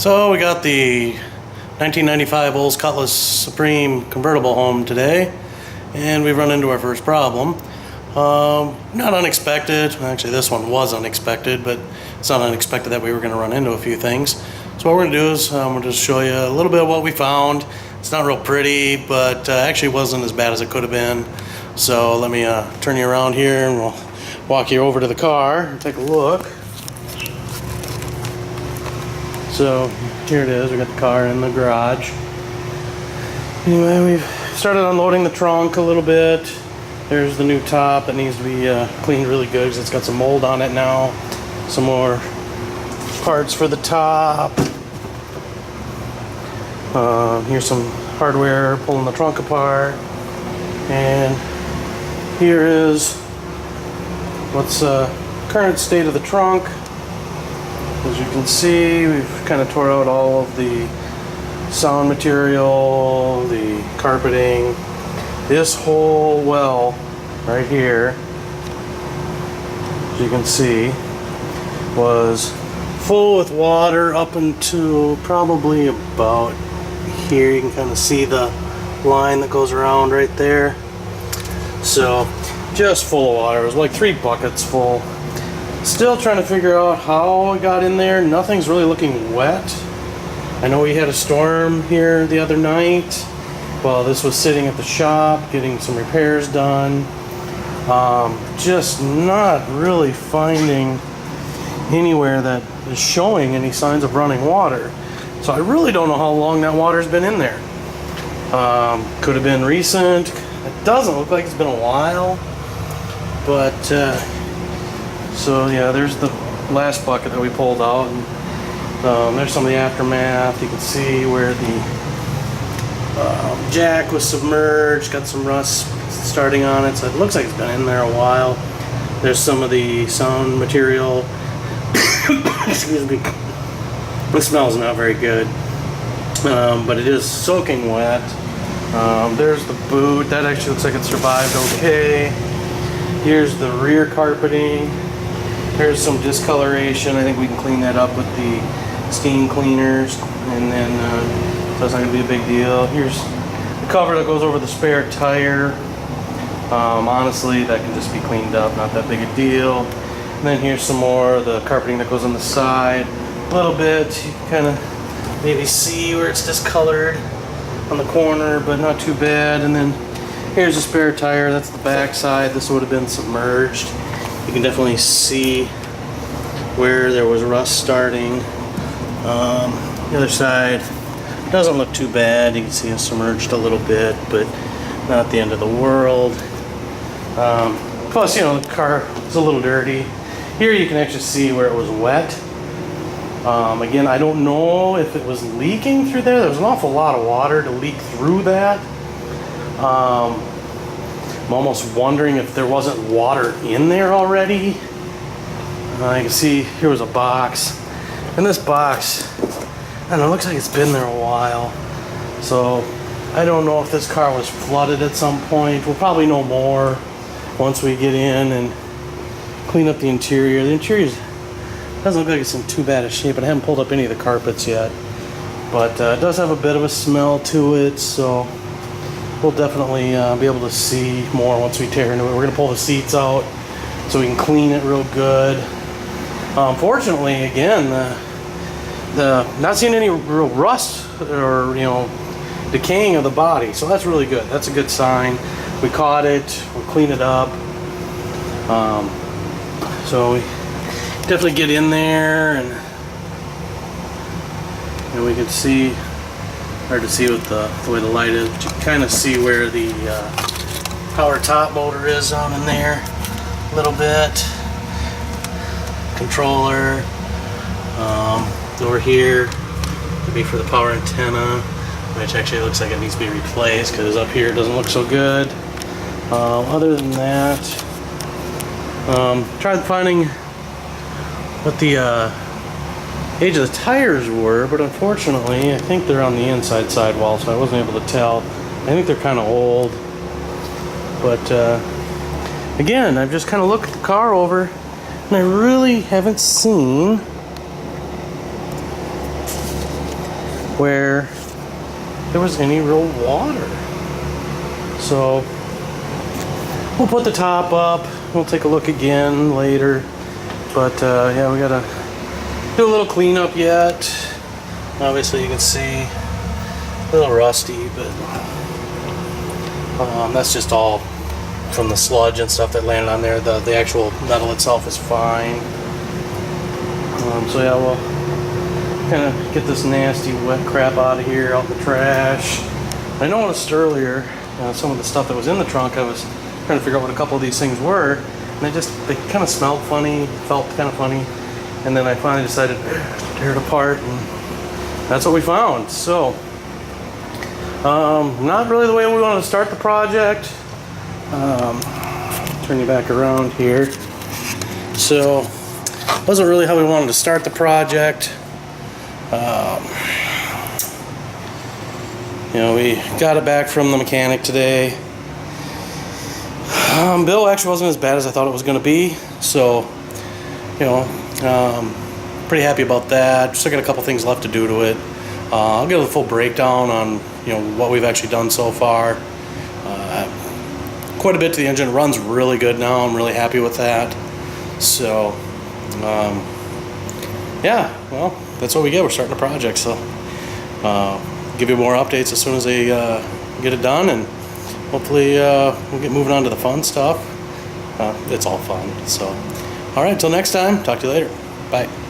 So we got the 1995 Olds Cutlass Supreme convertible home today, and we've run into our first problem. Not unexpected. Actually, this one was unexpected, but it's not unexpected that we were going to run into a few things. So what we're going to do is I'm going to just show you a little bit of what we found. It's not real pretty, but actually wasn't as bad as it could have been. So let me turn you around here and we'll walk you over to the car and take a look. So here it is, we got the car in the garage. Anyway, we've started unloading the trunk a little bit. There's the new top that needs to be cleaned really good because it's got some mold on it now. Some more parts for the top. Here's some hardware pulling the trunk apart. And here is what's current state of the trunk. As you can see, we've kind of tore out all of the sound material, the carpeting. This whole well right here, as you can see, was full with water up into probably about here. You can kind of see the line that goes around right there. So just full of water. It was like 3 buckets full. Still trying to figure out how it got in there. Nothing's really looking wet. I know we had a storm here the other night while this was sitting at the shop getting some repairs done. Just not really finding anywhere that is showing any signs of running water. So I really don't know how long that water's been in there. Could have been recent. It doesn't look like it's been a while, but so yeah, there's the last bucket that we pulled out, and there's some of the aftermath. You can see where the jack was submerged, got some rust starting on it, so it looks like it's been in there a while. There's some of the sound material. Excuse me. It smells not very good, but it is soaking wet. There's the boot. That actually looks like it survived okay. Here's the rear carpeting. Here's some discoloration. I think we can clean that up with the steam cleaners, and then so it's not going to be a big deal. Here's the cover that goes over the spare tire. Honestly, that can just be cleaned up, not that big a deal. And then here's some more of the carpeting that goes on the side. A little bit, you can kind of maybe see where it's discolored on the corner, but not too bad. And then here's the spare tire. That's the back side. This would have been submerged. You can definitely see where there was rust starting. The other side doesn't look too bad. You can see it's submerged a little bit, but not the end of the world. Plus, you know, the car is a little dirty. Here you can actually see where it was wet. Again, I don't know if it was leaking through there. There was an awful lot of water to leak through that. I'm almost wondering if there wasn't water in there already. You can see here was a box. And this box, I don't know, it looks like it's been there a while. So I don't know if this car was flooded at some point. We'll probably know more once we get in and clean up the interior. The interior doesn't look like it's in too bad a shape, but I haven't pulled up any of the carpets yet. But it does have a bit of a smell to it, so we'll definitely be able to see more once we tear into it. We're going to pull the seats out so we can clean it real good. Fortunately, again, not seeing any real rust or, you know, decaying of the body, so that's really good. That's a good sign. We caught it, we'll clean it up. So we definitely get in there, and we can see, hard to see with the way the light is, but you can kind of see where the power top motor is on in there a little bit. Controller. Over here would be for the power antenna, which actually looks like it needs to be replaced because up here it doesn't look so good. Other than that, tried finding what the age of the tires were, but unfortunately I think they're on the inside sidewall, so I wasn't able to tell. I think they're kind of old, but again, I've just kind of looked the car over and I really haven't seen where there was any real water. So we'll put the top up. We'll take a look again later. But yeah, we gotta do a little cleanup yet. Obviously you can see a little rusty, but that's just all from the sludge and stuff that landed on there. The actual metal itself is fine. So yeah, we'll kind of get this nasty wet crap out of here, out the trash. I noticed earlier some of the stuff that was in the trunk, I was trying to figure out what a couple of these things were, and they kind of smelled funny, felt kind of funny, and then I finally decided to tear it apart, and that's what we found. So not really the way we wanted to start the project. Turn you back around here. So wasn't really how we wanted to start the project. You know, we got it back from the mechanic today. Bill actually wasn't as bad as I thought it was going to be, so you know, pretty happy about that. Still got a couple things left to do to it. I'll give a full breakdown on what we've actually done so far. Quite a bit to the engine. It runs really good now. I'm really happy with that. So yeah, well, that's what we get. We're starting a project, so give you more updates as soon as they get it done, and hopefully we'll get moving on to the fun stuff. It's all fun. So all right, till next time, talk to you later. Bye.